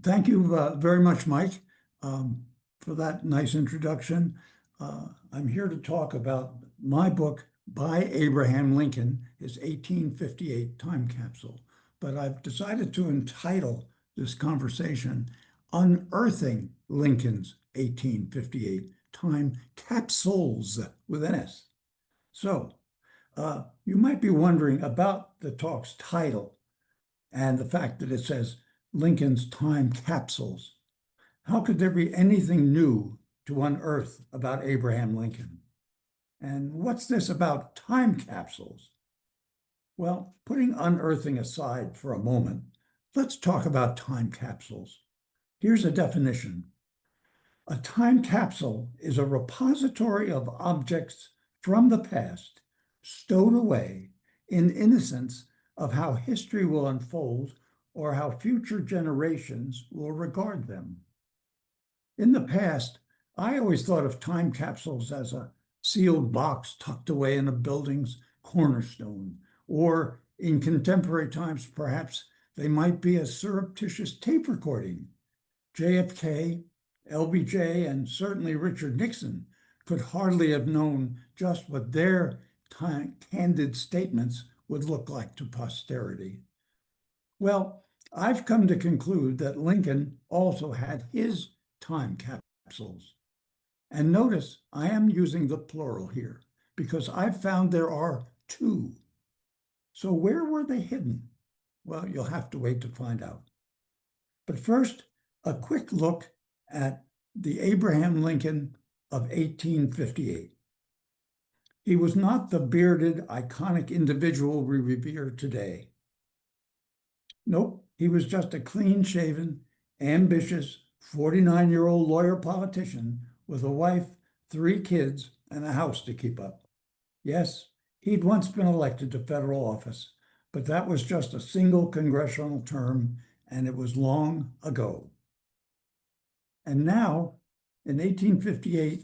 Thank you very much, Mike, for that nice introduction. I'm here to talk about my book by Abraham Lincoln, his 1858 time capsule. But I've decided to entitle this conversation Unearthing Lincoln's 1858 Time Capsules with an S. So you might be wondering about the talk's title and the fact that it says Lincoln's Time Capsules. How could there be anything new to unearth about Abraham Lincoln? And what's this about time capsules? Well, putting unearthing aside for a moment, let's talk about time capsules. Here's a definition. A time capsule is a repository of objects from the past stowed away in innocence of how history will unfold or how future generations will regard them. In the past, I always thought of time capsules as a sealed box tucked away in a building's cornerstone, or in contemporary times, perhaps they might be a surreptitious tape recording. JFK, LBJ, and certainly Richard Nixon could hardly have known just what their candid statements would look like to posterity. Well, I've come to conclude that Lincoln also had his time capsules. And notice I am using the plural here because I've found there are two. So where were they hidden? Well, you'll have to wait to find out. But first, a quick look at the Abraham Lincoln of 1858. He was not the bearded, iconic individual we revere today. Nope, he was just a clean-shaven, ambitious, 49-year-old lawyer politician with a wife, 3 kids, and a house to keep up. Yes, he'd once been elected to federal office, but that was just a single congressional term, and it was long ago. And now, in 1858,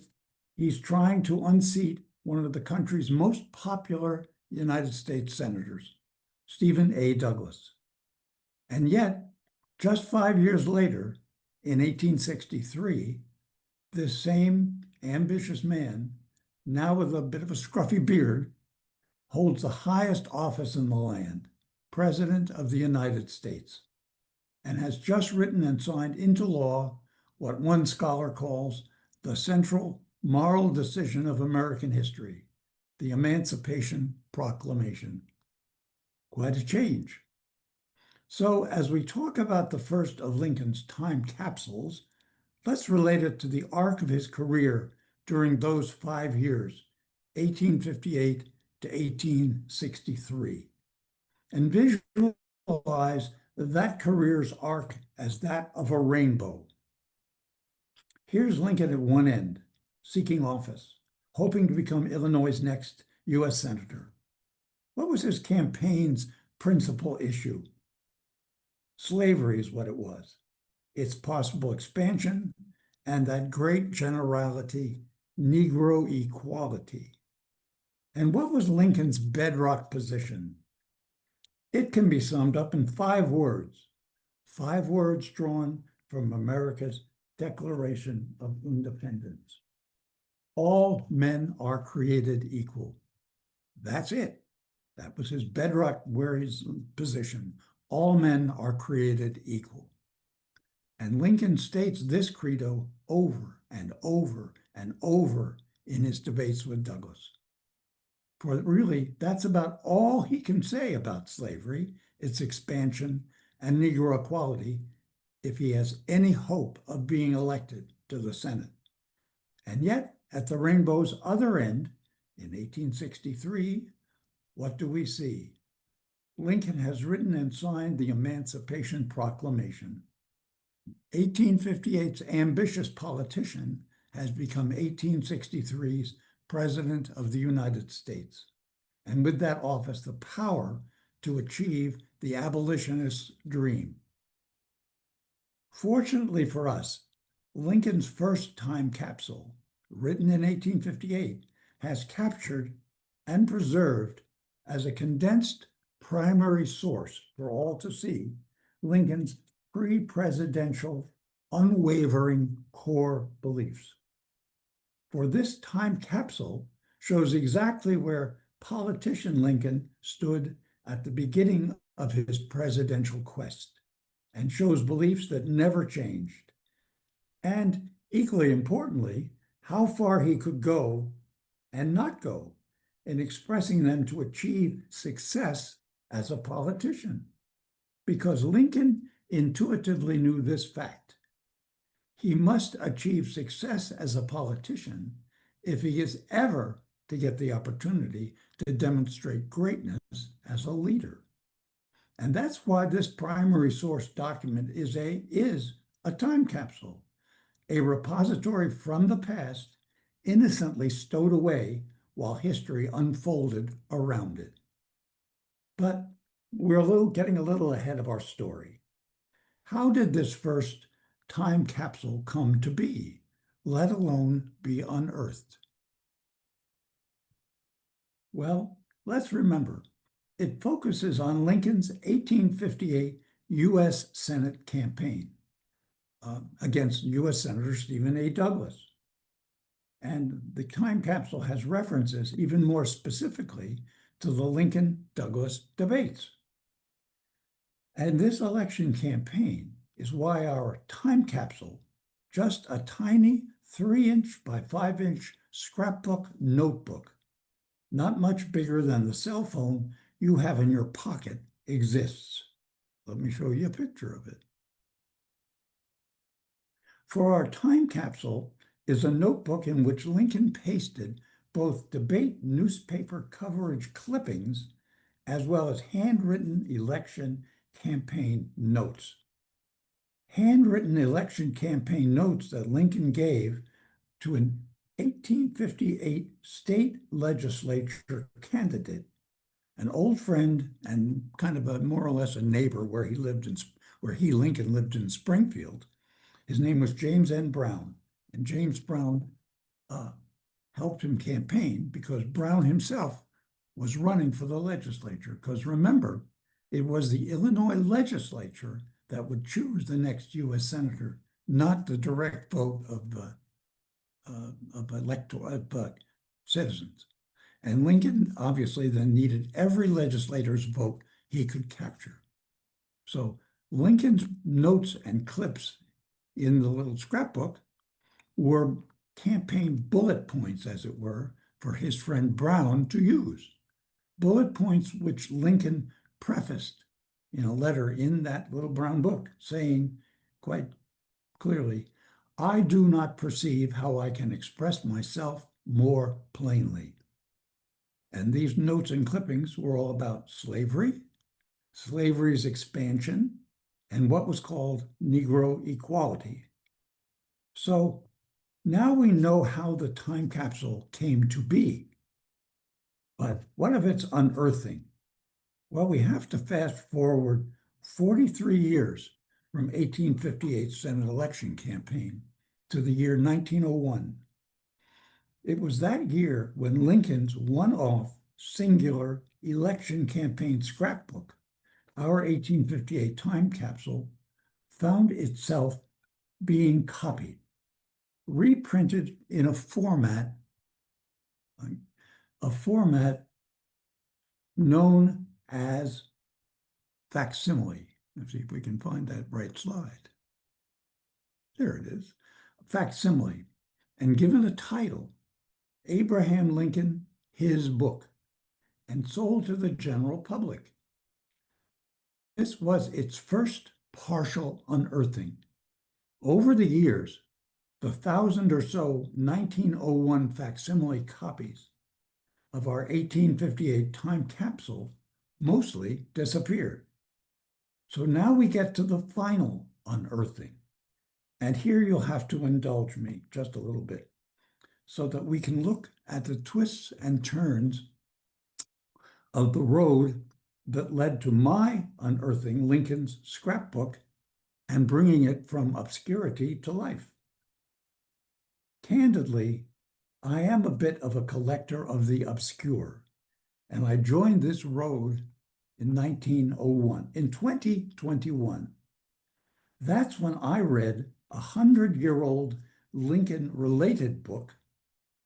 he's trying to unseat one of the country's most popular United States senators, Stephen A. Douglas. And yet, just 5 years later, in 1863, this same ambitious man, now with a bit of a scruffy beard, holds the highest office in the land, President of the United States, and has just written and signed into law what one scholar calls the central moral decision of American history, the Emancipation Proclamation. Quite a change. So as we talk about the first of Lincoln's time capsules, let's relate it to the arc of his career during those 5 years, 1858 to 1863, and visualize that career's arc as that of a rainbow. Here's Lincoln at one end, seeking office, hoping to become Illinois' next U.S. Senator. What was his campaign's principal issue? Slavery is what it was, its possible expansion, and that great generality, Negro equality. And what was Lincoln's bedrock position? It can be summed up in 5 words drawn from America's Declaration of Independence. All men are created equal. That's it. That was his bedrock, where his position. All men are created equal. And Lincoln states this credo over and over and over in his debates with Douglas. For really, that's about all he can say about slavery, its expansion, and Negro equality, if he has any hope of being elected to the Senate. And yet, at the rainbow's other end, in 1863, what do we see? Lincoln has written and signed the Emancipation Proclamation. 1858's ambitious politician has become 1863's President of the United States, and with that office, the power to achieve the abolitionist dream. Fortunately for us, Lincoln's first time capsule, written in 1858, has captured and preserved as a condensed primary source for all to see Lincoln's pre-presidential, unwavering core beliefs. For this time capsule shows exactly where politician Lincoln stood at the beginning of his presidential quest and shows beliefs that never changed. And equally importantly, how far he could go and not go in expressing them to achieve success as a politician. Because Lincoln intuitively knew this fact: he must achieve success as a politician if he is ever to get the opportunity to demonstrate greatness as a leader. And that's why this primary source document is a time capsule, a repository from the past innocently stowed away while history unfolded around it. But we're getting a little ahead of our story. How did this first time capsule come to be, let alone be unearthed? Well, let's remember, it focuses on Lincoln's 1858 U.S. Senate campaign against U.S. Senator Stephen A. Douglas. And the time capsule has references even more specifically to the Lincoln-Douglas debates. And this election campaign is why our time capsule, just a tiny 3-inch by 5-inch scrapbook notebook, not much bigger than the cell phone you have in your pocket, exists. Let me show you a picture of it. For our time capsule is a notebook in which Lincoln pasted both debate newspaper coverage clippings as well as handwritten election campaign notes. Handwritten election campaign notes that Lincoln gave to an 1858 state legislature candidate, an old friend and kind of a more or less a neighbor where Lincoln lived in Springfield. His name was James N. Brown, and James Brown helped him campaign because Brown himself was running for the legislature. Because remember, it was the Illinois legislature that would choose the next U.S. senator, not the direct vote of citizens. And Lincoln obviously then needed every legislator's vote he could capture. So Lincoln's notes and clips in the little scrapbook were campaign bullet points, as it were, for his friend Brown to use. Bullet points which Lincoln prefaced in a letter in that little brown book, saying quite clearly, "I do not perceive how I can express myself more plainly." And these notes and clippings were all about slavery, slavery's expansion, and what was called Negro equality. So now we know how the time capsule came to be. But what of its unearthing? Well, we have to fast forward 43 years from 1858 Senate election campaign to the year 1901. It was that year when Lincoln's one-off singular election campaign scrapbook, our 1858 time capsule, found itself being copied, reprinted in a format known as facsimile. Let's see if we can find that right slide. There it is, facsimile, and given a title, Abraham Lincoln, His Book, and sold to the general public. This was its first partial unearthing. Over the years, the 1,000 or so 1901 facsimile copies of our 1858 time capsule mostly disappeared. So now we get to the final unearthing. And here you'll have to indulge me just a little bit so that we can look at the twists and turns of the road that led to my unearthing Lincoln's scrapbook and bringing it from obscurity to life. Candidly, I am a bit of a collector of the obscure, and I joined this road in 1901. In 2021, That's when I read a 100-year-old Lincoln-related book,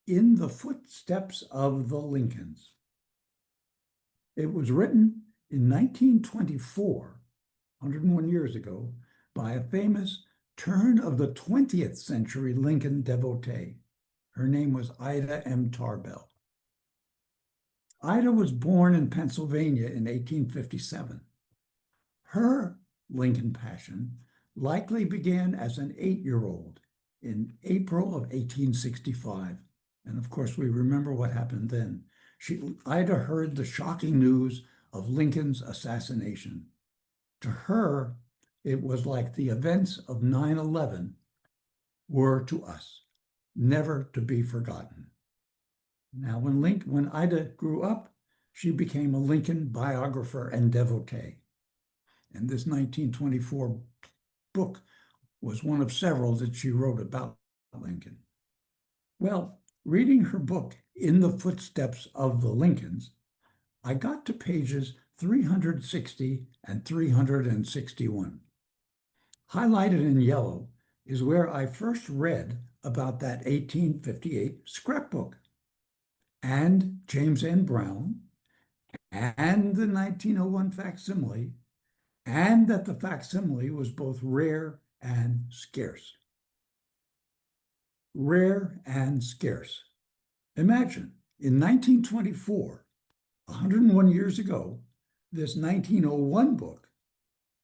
In the Footsteps of the Lincolns. It was written in 1924, 101 years ago, by a famous turn of the 20th century Lincoln devotee. Her name was Ida M. Tarbell. Ida was born in Pennsylvania in 1857. Her Lincoln passion likely began as an 8-year-old in April of 1865. And of course, we remember what happened then. Ida heard the shocking news of Lincoln's assassination. To her, it was like the events of 9/11 were to us, never to be forgotten. Now, when Ida grew up, she became a Lincoln biographer and devotee. And this 1924 book was one of several that she wrote about Lincoln. Well, reading her book, In the Footsteps of the Lincolns, I got to pages 360 and 361. Highlighted in yellow is where I first read about that 1858 scrapbook and James N. Brown and the 1901 facsimile, and that the facsimile was both rare and scarce. Rare and scarce. Imagine, in 1924, 101 years ago, this 1901 book,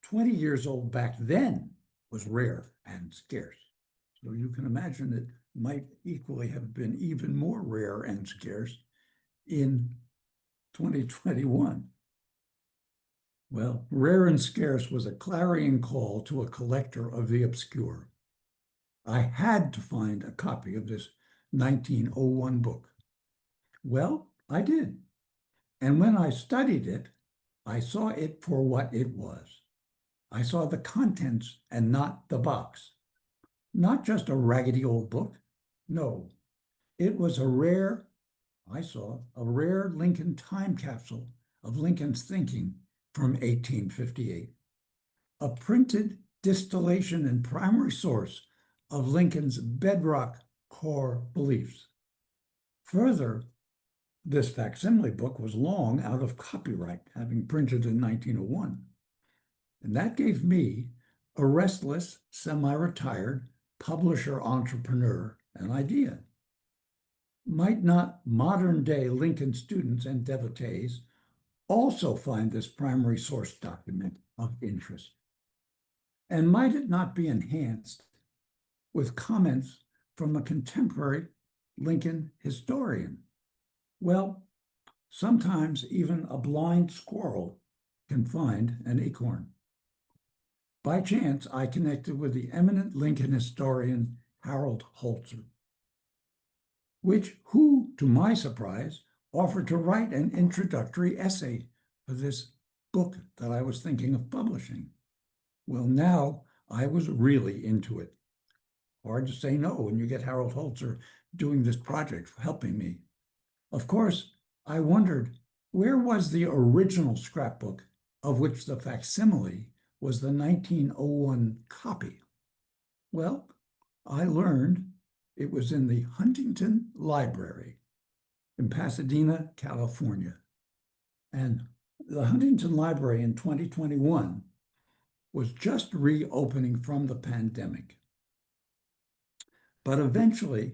20 years old back then, was rare and scarce. So you can imagine it might equally have been even more rare and scarce in 2021. Well, rare and scarce was a clarion call to a collector of the obscure. I had to find a copy of this 1901 book. Well, I did. And when I studied it, I saw it for what it was. I saw the contents and not the box. Not just a raggedy old book. No, it was I saw a rare Lincoln time capsule of Lincoln's thinking from 1858. A printed distillation and primary source of Lincoln's bedrock core beliefs. Further, this facsimile book was long out of copyright, having printed in 1901. And that gave me, a restless, semi-retired publisher entrepreneur, an idea. Might not modern-day Lincoln students and devotees also find this primary source document of interest? And might it not be enhanced with comments from a contemporary Lincoln historian? Well, sometimes even a blind squirrel can find an acorn. By chance, I connected with the eminent Lincoln historian Harold Holzer, who, to my surprise, offered to write an introductory essay for this book that I was thinking of publishing. Well, now I was really into it. Hard to say no when you get Harold Holzer doing this project, helping me. Of course, I wondered, where was the original scrapbook of which the facsimile was the 1901 copy? Well, I learned it was in the Huntington Library in Pasadena, California. And the Huntington Library in 2021 was just reopening from the pandemic. But eventually,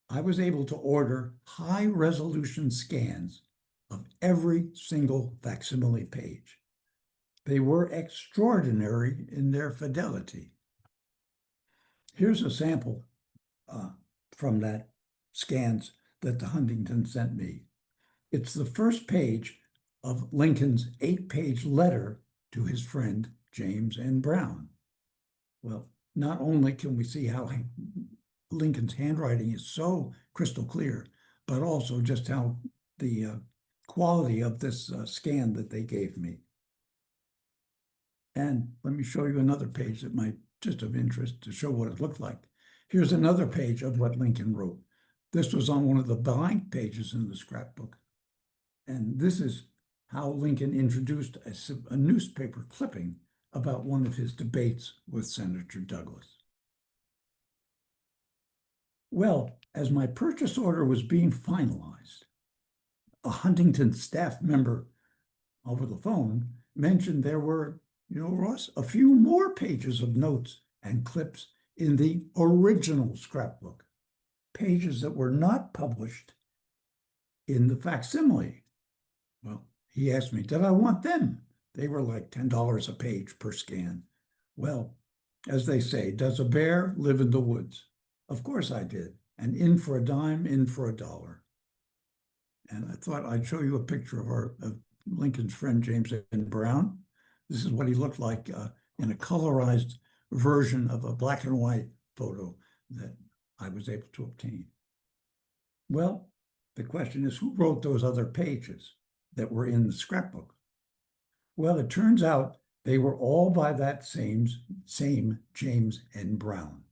I was able to order high-resolution scans of every single facsimile page. They were extraordinary in their fidelity. Here's a sample from that scans that the Huntington sent me. It's the first page of Lincoln's 8-page letter to his friend James N. Brown. Well, not only can we see how Lincoln's handwriting is so crystal clear, but also just how the quality of this scan that they gave me. And let me show you another page that might just of interest to show what it looked like. Here's another page of what Lincoln wrote. This was on one of the blank pages in the scrapbook. And this is how Lincoln introduced a newspaper clipping about one of his debates with Senator Douglas. Well, as my purchase order was being finalized, a Huntington staff member over the phone mentioned there were, Ross, a few more pages of notes and clips in the original scrapbook, pages that were not published in the facsimile. Well, he asked me, did I want them? They were like $10 a page per scan. Well, as they say, does a bear live in the woods? Of course I did. And in for a dime, in for a dollar. And I thought I'd show you a picture of Lincoln's friend, James N. Brown. This is what he looked like in a colorized version of a black and white photo that I was able to obtain. Well, the question is, who wrote those other pages that were in the scrapbook? Well, it turns out they were all by that same James N. Brown.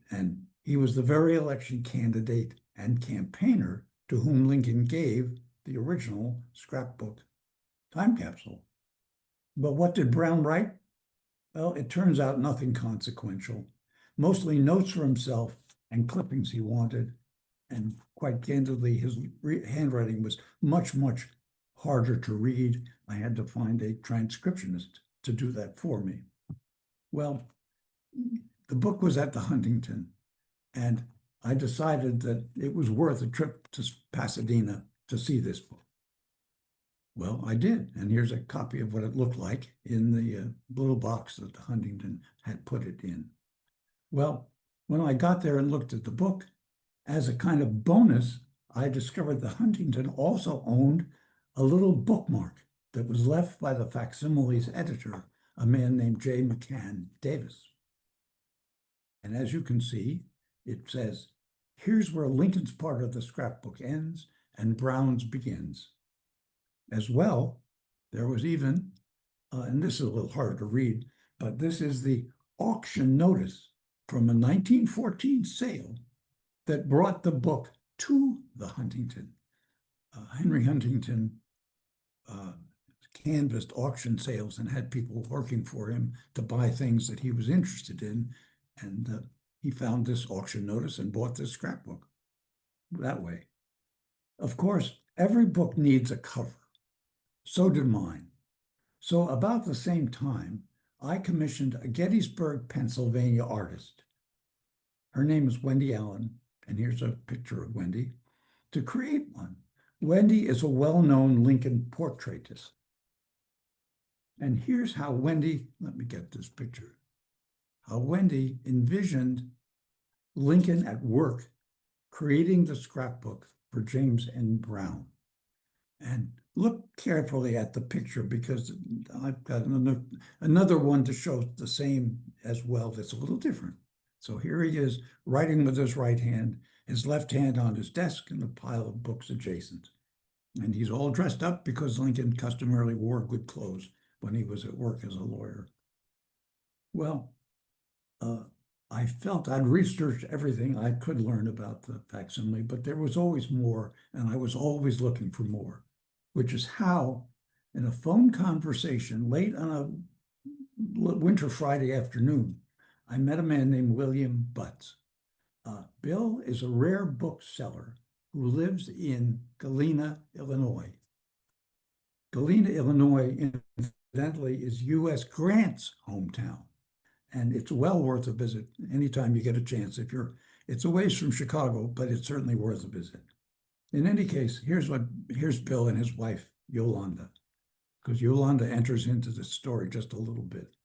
And he was the very election candidate and campaigner to whom Lincoln gave the original scrapbook time capsule. But what did Brown write? Well, it turns out nothing consequential, mostly notes for himself and clippings he wanted. And quite candidly, his handwriting was much, much harder to read. I had to find a transcriptionist to do that for me. Well, the book was at the Huntington, and I decided that it was worth a trip to Pasadena to see this book. Well, I did, and here's a copy of what it looked like in the little box that the Huntington had put it in. Well, when I got there and looked at the book, as a kind of bonus, I discovered the Huntington also owned a little bookmark that was left by the facsimile's editor, a man named J. McCann Davis. And as you can see, it says, here's where Lincoln's part of the scrapbook ends and Brown's begins. As well, there was even, and this is a little harder to read, but this is the auction notice from a 1914 sale that brought the book to the Huntington. Henry Huntington canvassed auction sales and had people working for him to buy things that he was interested in. And he found this auction notice and bought this scrapbook that way. Of course, every book needs a cover. So did mine. So about the same time, I commissioned a Gettysburg, Pennsylvania artist. Her name is Wendy Allen, and here's a picture of Wendy, to create one. Wendy is a well-known Lincoln portraitist. And here's how Wendy, let me get this picture, how Wendy envisioned Lincoln at work creating the scrapbook for James N. Brown. And look carefully at the picture because I've got another one to show the same as well that's a little different. So here he is writing with his right hand, his left hand on his desk and a pile of books adjacent. And he's all dressed up because Lincoln customarily wore good clothes when he was at work as a lawyer. Well, I felt I'd researched everything I could learn about the facsimile, but there was always more, and I was always looking for more, which is how, in a phone conversation late on a winter Friday afternoon, I met a man named William Butts. Bill is a rare bookseller who lives in Galena, Illinois. Galena, Illinois, incidentally, is U.S. Grant's hometown. And it's well worth a visit anytime you get a chance. It's a ways from Chicago, but it's certainly worth a visit. In any case, here's Bill and his wife, Yolanda, because Yolanda enters into the story just a little bit.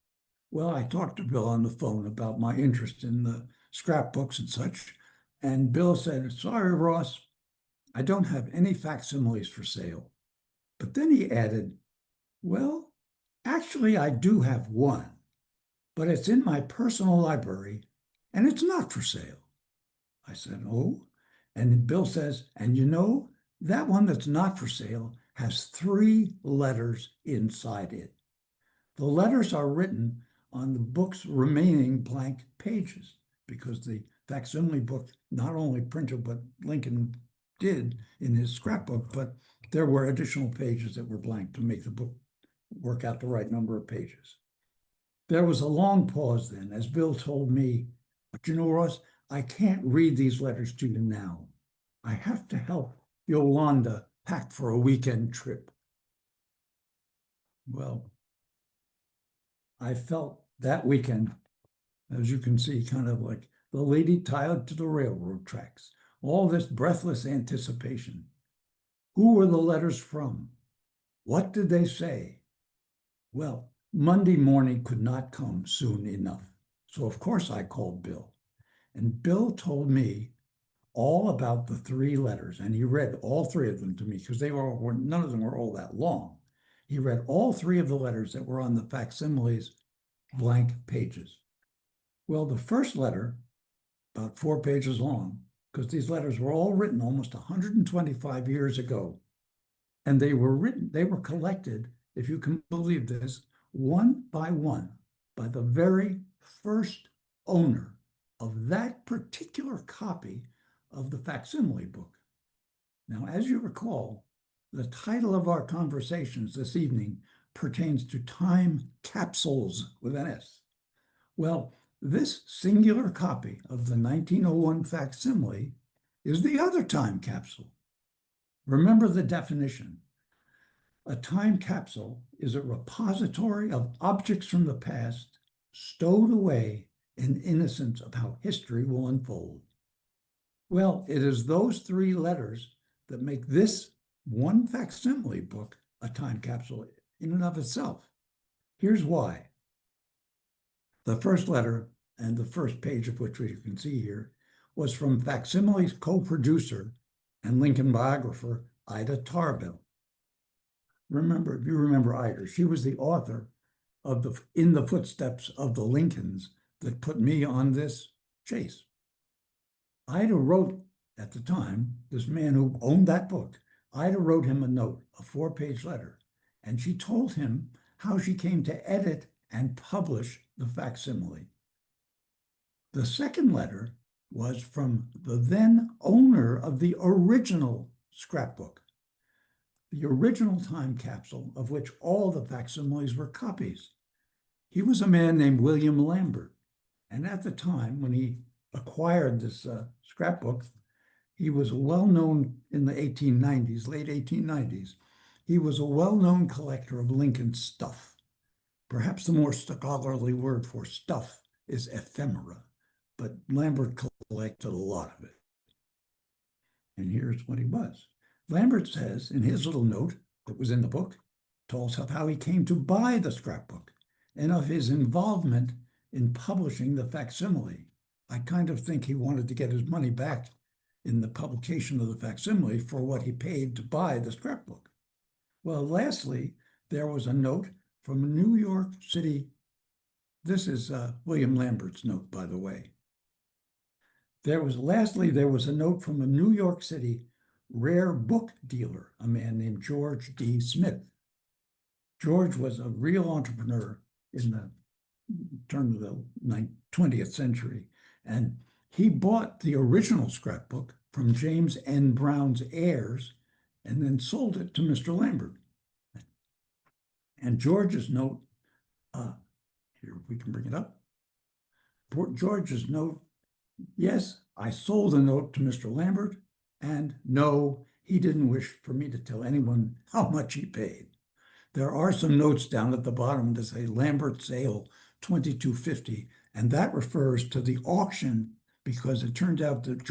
Well, I talked to Bill on the phone about my interest in the scrapbooks and such, and Bill said, sorry, Ross, I don't have any facsimiles for sale. But then he added, well, actually, I do have one, but it's in my personal library and it's not for sale. I said, oh, and Bill says, and that one that's not for sale has 3 letters inside it. The letters are written on the book's remaining blank pages because the facsimile book not only printed what Lincoln did in his scrapbook, but there were additional pages that were blank to make the book work out the right number of pages. There was a long pause then, as Bill told me, but you know, Ross, I can't read these letters to you now. I have to help Yolanda pack for a weekend trip. Well, I felt that weekend, as you can see, kind of like the lady tied to the railroad tracks. All this breathless anticipation. Who were the letters from? What did they say? Well, Monday morning could not come soon enough. So, of course, I called Bill. And Bill told me all about the three letters. And he read all three of them to me because none of them were all that long. He read all three of the letters that were on the facsimiles blank pages. Well, the first letter, about 4 pages long, because these letters were all written almost 125 years ago. And they were collected, if you can believe this, one by the very first owner of that particular copy of the facsimile book. Now, as you recall, the title of our conversations this evening pertains to time capsules with an S. Well, this singular copy of the 1901 facsimile is the other time capsule. Remember the definition. A time capsule is a repository of objects from the past stowed away in innocence of how history will unfold. Well, it is those three letters that make this one facsimile book a time capsule in and of itself. Here's why. The first letter, and the first page of which you can see here, was from facsimile's co-producer and Lincoln biographer, Ida Tarbell. Remember, if you remember Ida, she was the author of In the Footsteps of the Lincolns that put me on this chase. Ida wrote at the time, this man who owned that book, Ida wrote him a note, a 4-page letter, and she told him how she came to edit and publish the facsimile. The second letter was from the then owner of the original scrapbook, the original time capsule of which all the facsimiles were copies. He was a man named William Lambert. And at the time when he acquired this scrapbook, he was well known in the 1890s, late 1890s. He was a well-known collector of Lincoln stuff. Perhaps the more scholarly word for stuff is ephemera, but Lambert collected a lot of it. And here's what he was. Lambert says in his little note that was in the book, tells of how he came to buy the scrapbook and of his involvement in publishing the facsimile. I kind of think he wanted to get his money back in the publication of the facsimile for what he paid to buy the scrapbook. Well, lastly, there was a note from New York City. This is William Lambert's note, by the way. Lastly, there was a note from a New York City rare book dealer, a man named George D. Smith. George was a real entrepreneur in the turn of the 20th century, and he bought the original scrapbook from James N. Brown's heirs and then sold it to Mr. Lambert. And George's note, here we can bring it up. George's note, yes, I sold the note to Mr. Lambert, and no, he didn't wish for me to tell anyone how much he paid. There are some notes down at the bottom that say Lambert sale 2250, and that refers to the auction because it turned out that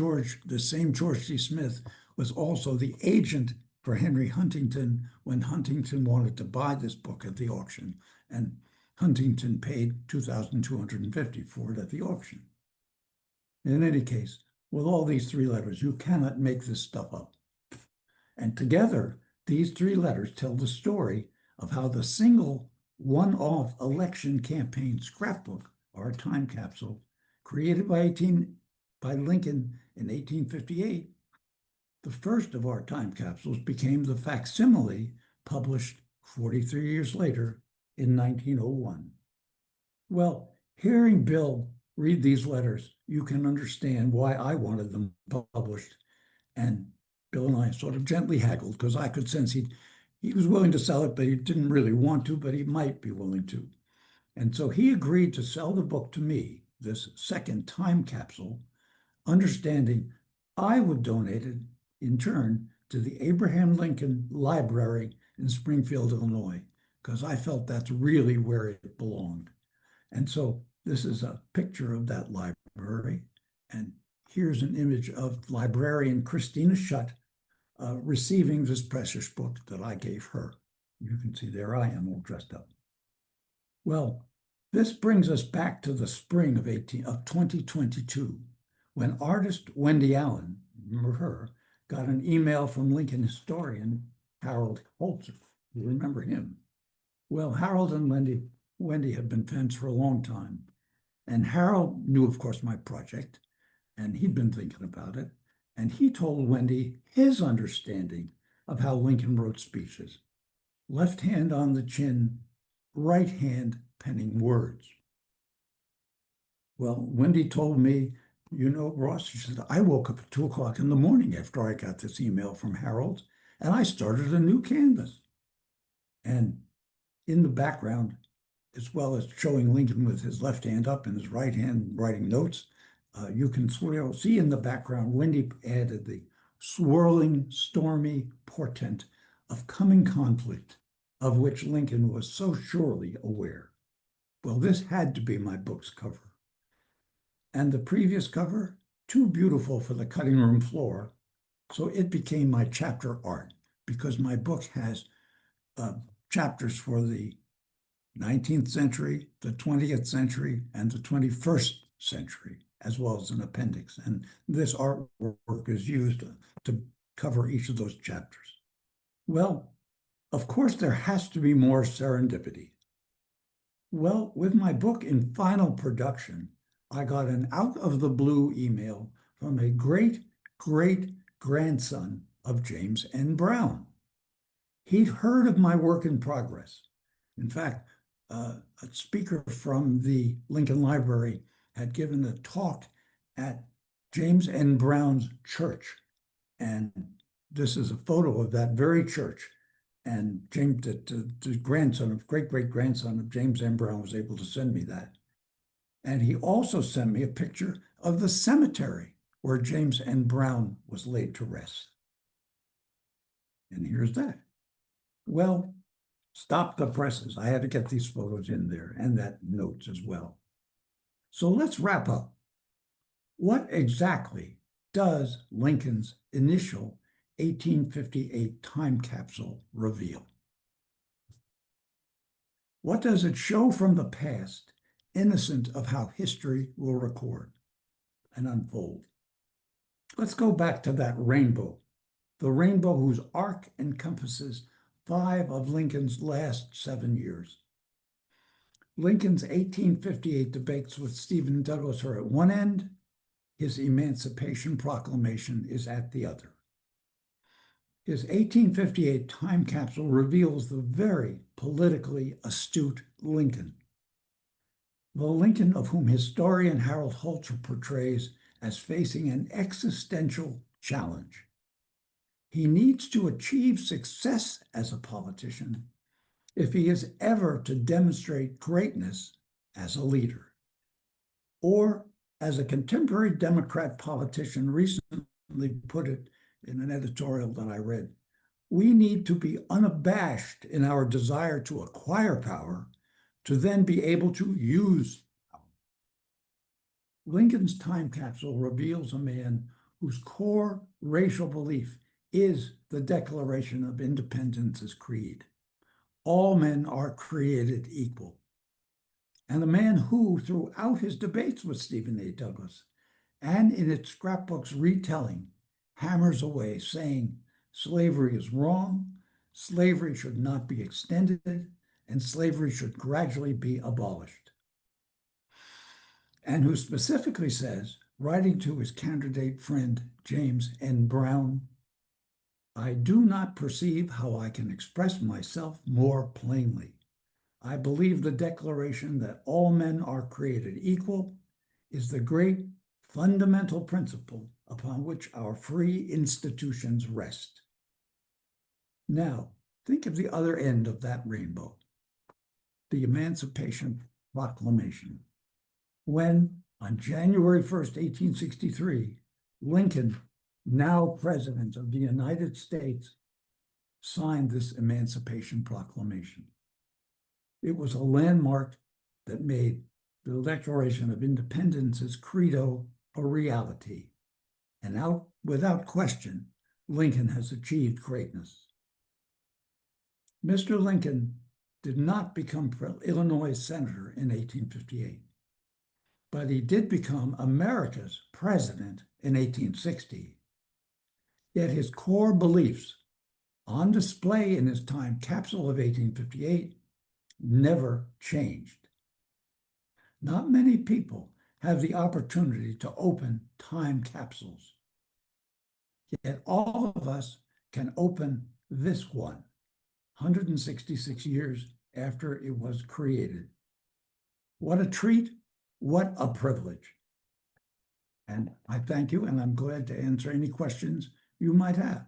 the same George D. Smith, was also the agent for Henry Huntington when Huntington wanted to buy this book at the auction, and Huntington paid $2,250 for it at the auction. In any case, with all these three letters, you cannot make this stuff up. And together, these three letters tell the story of how the single one-off election campaign scrapbook, our time capsule, created by Lincoln in 1858, the first of our time capsules became the facsimile published 43 years later in 1901. Well, hearing Bill read these letters, you can understand why I wanted them published. And Bill and I sort of gently haggled because I could sense he was willing to sell it, but he didn't really want to, but he might be willing to. And so he agreed to sell the book to me, this second time capsule, understanding I would donate it in turn to the Abraham Lincoln Library in Springfield, Illinois, because I felt that's really where it belonged. And so this is a picture of that library. And here's an image of librarian Christina Schutt receiving this precious book that I gave her. You can see there I am all dressed up. Well, this brings us back to the spring of 2022, when artist Wendy Allen, remember her, got an email from Lincoln historian Harold Holzer. You remember him? Well, Harold and Wendy had been friends for a long time. And Harold knew, of course, my project, and he'd been thinking about it. And he told Wendy his understanding of how Lincoln wrote speeches. Left hand on the chin, right hand penning words. Well, Wendy told me, Ross, she said, I woke up at 2 o'clock in the morning after I got this email from Harold, and I started a new canvas. And in the background, as well as showing Lincoln with his left hand up and his right hand writing notes, you can see in the background, Wendy added the swirling, stormy portent of coming conflict, of which Lincoln was so surely aware. Well, this had to be my book's cover. And the previous cover, too beautiful for the cutting room floor, so it became my chapter art, because my book has chapters for the 19th century, the 20th century, and the 21st century, as well as an appendix. And this artwork is used to cover each of those chapters. Well, of course, there has to be more serendipity. Well, with my book in final production, I got an out of the blue email from a great grandson of James N. Brown. He'd heard of my work in progress. In fact, a speaker from the Lincoln Library had given a talk at James N. Brown's church. And this is a photo of that very church. And James, the grandson of great-great-grandson of James N. Brown was able to send me that. And he also sent me a picture of the cemetery where James N. Brown was laid to rest. And here's that. Well, stop the presses. I had to get these photos in there and that notes as well. So let's wrap up. What exactly does Lincoln's initial 1858 time capsule reveal? What does it show from the past, innocent of how history will record and unfold? Let's go back to that rainbow, the rainbow whose arc encompasses 5 of Lincoln's last 7 years. Lincoln's 1858 debates with Stephen Douglas are at one end, his Emancipation Proclamation is at the other. His 1858 time capsule reveals the very politically astute Lincoln, the Lincoln of whom historian Harold Holzer portrays as facing an existential challenge. He needs to achieve success as a politician if he is ever to demonstrate greatness as a leader. Or, as a contemporary Democrat politician recently put it in an editorial that I read, we need to be unabashed in our desire to acquire power to then be able to use power. Lincoln's time capsule reveals a man whose core racial belief is the Declaration of Independence's creed. All men are created equal. And a man who, throughout his debates with Stephen A. Douglas, and in its scrapbook's retelling, hammers away, saying slavery is wrong, slavery should not be extended, and slavery should gradually be abolished. And who specifically says, writing to his candidate friend James N. Brown, I do not perceive how I can express myself more plainly. I believe the declaration that all men are created equal is the great fundamental principle upon which our free institutions rest. Now, think of the other end of that rainbow, the Emancipation Proclamation. When, on January 1st, 1863, Lincoln, now President of the United States, signed this Emancipation Proclamation. It was a landmark that made the Declaration of Independence's credo a reality. And without question, Lincoln has achieved greatness. Mr. Lincoln did not become Illinois senator in 1858, but he did become America's president in 1860. Yet his core beliefs, on display in his time capsule of 1858, never changed. Not many people have the opportunity to open time capsules. Yet all of us can open this one, 166 years after it was created. What a treat, what a privilege. And I thank you, and I'm glad to answer any questions you might have.